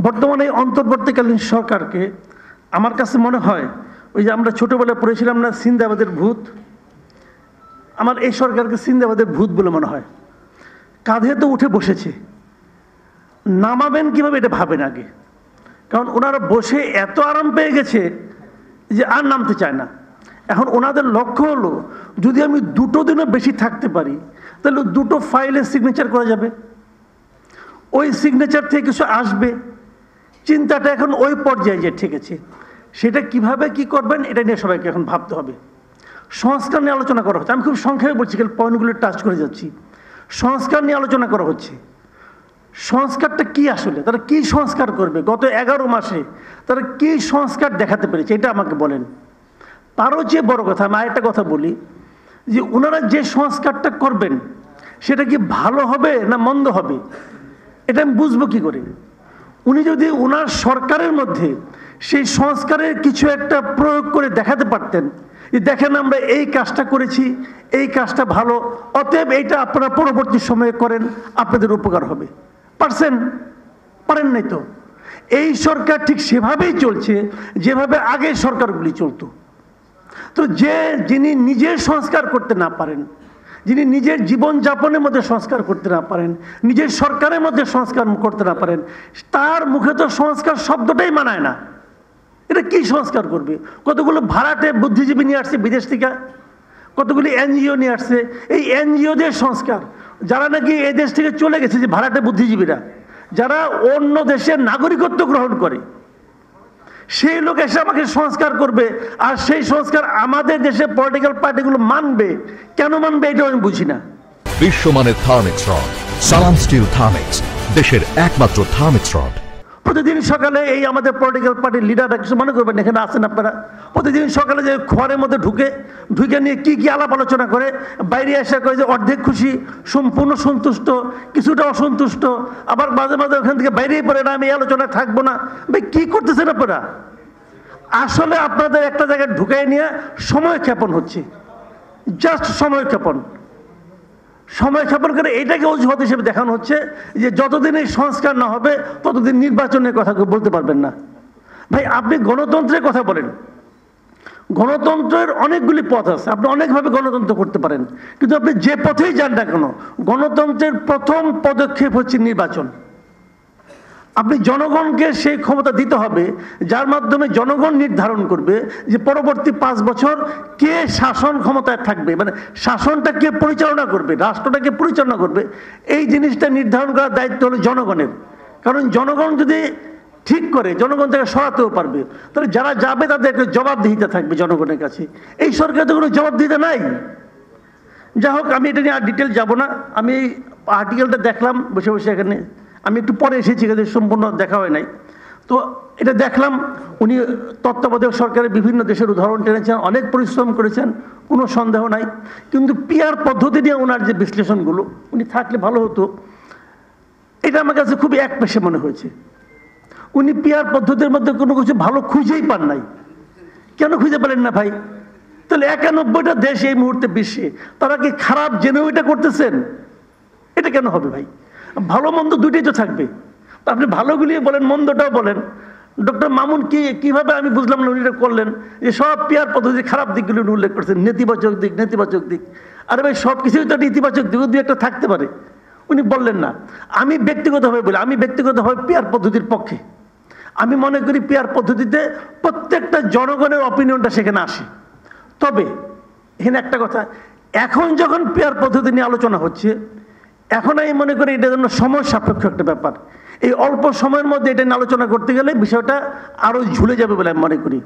বর্তমানে এই অন্তর্বর্তীকালীন সরকারকে আমার কাছে মনে হয় ওই যে আমরা ছোটবেলায় পড়েছিলাম না সিন্দাবাদের ভূত, আমার এই সরকারকে সিন্দাবাদের ভূত বলে মনে হয়। কাঁধে তো উঠে বসেছে, নামাবেন কিভাবে এটা ভাবেন আগে, কারণ ওনারা বসে এত আরাম পেয়ে গেছে যে আর নামতে চায় না। এখন ওনাদের লক্ষ্য হলো যদি আমি 2 দিনও বেশি থাকতে পারি তাহলে 2 ফাইলে সিগনেচার করা যাবে, ওই সিগনেচার থেকে কিছু আসবে। চিন্তাটা এখন ওই পর্যায়ে যে ঠিক আছে, সেটা কিভাবে কি করবেন এটা নিয়ে সবাইকে এখন ভাবতে হবে। সংস্কার নিয়ে আলোচনা করা হচ্ছে, আমি খুব সংক্ষেপে বলছি, পয়েন্টগুলো টাচ করে যাচ্ছি। সংস্কার নিয়ে আলোচনা করা হচ্ছে। সংস্কারটা কি আসলে, তারা কি সংস্কার করবে? গত 11 মাসে তারা কি সংস্কার দেখাতে পেরেছে এটা আমাকে বলেন। তারও চেয়ে বড় কথা আমি আরেকটা কথা বলি, যে ওনারা যে সংস্কারটা করবেন সেটা কি ভালো হবে না মন্দ হবে এটা আমি বুঝবো কি করে? উনি যদি ওনার সরকারের মধ্যে সেই সংস্কারের কিছু একটা প্রয়োগ করে দেখাতে পারতেন, যে দেখেন আমরা এই কাজটা করেছি, এই কাজটা ভালো, অতএব এইটা আপনারা পরবর্তী সময়ে করেন, আপনাদের উপকার হবে। পারছেন? পারেন নাই তো। এই সরকার ঠিক সেভাবেই চলছে যেভাবে আগের সরকারগুলি চলতো। তো যিনি নিজের সংস্কার করতে না পারেন, যিনি নিজের জীবনযাপনের মধ্যে সংস্কার করতে না পারেন, নিজের সরকারের মধ্যে সংস্কার করতে না পারেন, তার মুখে তো সংস্কার শব্দটাই মানায় না। এটা কি সংস্কার করবে? কতগুলো ভাড়াটে বুদ্ধিজীবী নিয়ে আসছে বিদেশ থেকে, কতগুলি এনজিও নিয়ে আসছে। এই এনজিওদের সংস্কার, যারা নাকি এই দেশ থেকে চলে গেছে, যে ভাড়াটে বুদ্ধিজীবীরা যারা অন্য দেশের নাগরিকত্ব গ্রহণ করে, সেই লোক এসে আমাকে সংস্কার করবে, আর সেই সংস্কার আমাদের দেশে পলিটিক্যাল পার্টিগুলো মানবে। কেন মানবে এটা আমি বুঝি না। বিশ্বমানের থার্মিক্স রড, সালাম স্টিল থার্মিক্স, দেশের একমাত্র থার্মিক্স রড। প্রতিদিন সকালে এই আমাদের পলিটিক্যাল পার্টির লিডাররা কিছু মনে করবেন, এখানে আছেন আপনারা, প্রতিদিন সকালে যে ঘরের মধ্যে ঢুকে নিয়ে কি কি আলাপ আলোচনা করে, বাইরে এসে কয়ে যে অর্ধেক খুশি, সম্পূর্ণ সন্তুষ্ট, কিছুটা অসন্তুষ্ট, আবার মাঝে মাঝে ওখান থেকে বাইরেই পড়ে না আমি এই আলোচনায় থাকবো না। ভাই কি করতেছেন আপনারা? আসলে আপনাদের একটা জায়গায় ঢুকাই নিয়ে সময় ক্ষেপণ হচ্ছে, জাস্ট সময় ক্ষেপণ করে এটাকে অজুহাত হিসেবে দেখানো হচ্ছে যে যতদিন এই সংস্কার না হবে ততদিন নির্বাচনের কথা বলতে পারবেন না। ভাই আপনি গণতন্ত্রের কথা বলেন, গণতন্ত্রের অনেকগুলি পথ আছে, আপনি অনেকভাবে গণতন্ত্র করতে পারেন, কিন্তু আপনি যে পথেই যান না কেন, গণতন্ত্রের প্রথম পদক্ষেপ হচ্ছে নির্বাচন। আপনি জনগণকে সেই ক্ষমতা দিতে হবে যার মাধ্যমে জনগণ নির্ধারণ করবে যে পরবর্তী 5 বছর কে শাসন ক্ষমতায় থাকবে, মানে শাসনটা কে পরিচালনা করবে, রাষ্ট্রটা কে পরিচালনা করবে, এই জিনিসটা নির্ধারণ করার দায়িত্ব হলো জনগণের। কারণ জনগণ যদি ঠিক করে, জনগণ থেকে সরাতেও পারবে, তাহলে যারা যাবে তাদের একটা জবাবদিহিতা থাকবে জনগণের কাছে। এই সরকারের তো কোনো জবাবদিহিতা নাই। যাই হোক, আমি এটা নিয়ে আর ডিটেল যাব না। আমি আর্টিকেলটা দেখলাম বসে বসে, এখানে আমি একটু পরে এসেছি, সম্পূর্ণ দেখা হয় নাই। তো এটা দেখলাম, উনি তত্ত্বাবধায়ক সরকারের বিভিন্ন দেশের উদাহরণ টেনেছেন, অনেক পরিশ্রম করেছেন, কোনো সন্দেহ নাই। কিন্তু পিআর পদ্ধতি নিয়ে ওনার যে বিশ্লেষণগুলো, উনি থাকলে ভালো হতো, এটা আমার কাছে খুবই একপেশে মনে হয়েছে। উনি পিআর পদ্ধতির মধ্যে কোনো কিছু ভালো খুঁজেই পান নাই। কেন খুঁজে পেলেন না ভাই? তাহলে 91টা দেশ এই মুহূর্তে বিশ্বে, তারা কি খারাপ জেনেও এটা করতেছেন? এটা কেন হবে ভাই? ভালো মন্দ দুইটাই তো থাকবে। আপনি ভালোগুলি বলেন, মন্দটাও বলেন। ডক্টর মামুন কিভাবে আমি বুঝলাম না উনি এটা করলেন, যে সব পিআর পদ্ধতির খারাপ দিকগুলি উনি উল্লেখ করছেন, নেতিবাচক দিক। আরে ভাই সব কিছুই তো ইতিবাচক দিক দুই একটা থাকতে পারে, উনি বললেন না। আমি ব্যক্তিগতভাবে বলি, আমি ব্যক্তিগতভাবে পিআর পদ্ধতির পক্ষে। আমি মনে করি পিআর পদ্ধতিতে প্রত্যেকটা জনগণের অপিনিয়নটা সেখানে আসে। তবে এখানে একটা কথা, এখন যখন পিআর পদ্ধতি নিয়ে আলোচনা হচ্ছে, এখন আমি মনে করি এটার জন্য সময় সাপেক্ষ একটা ব্যাপার। এই অল্প সময়ের মধ্যে এটা নিয়ে আলোচনা করতে গেলে বিষয়টা আরো ঝুলে যাবে বলে আমি মনে করি।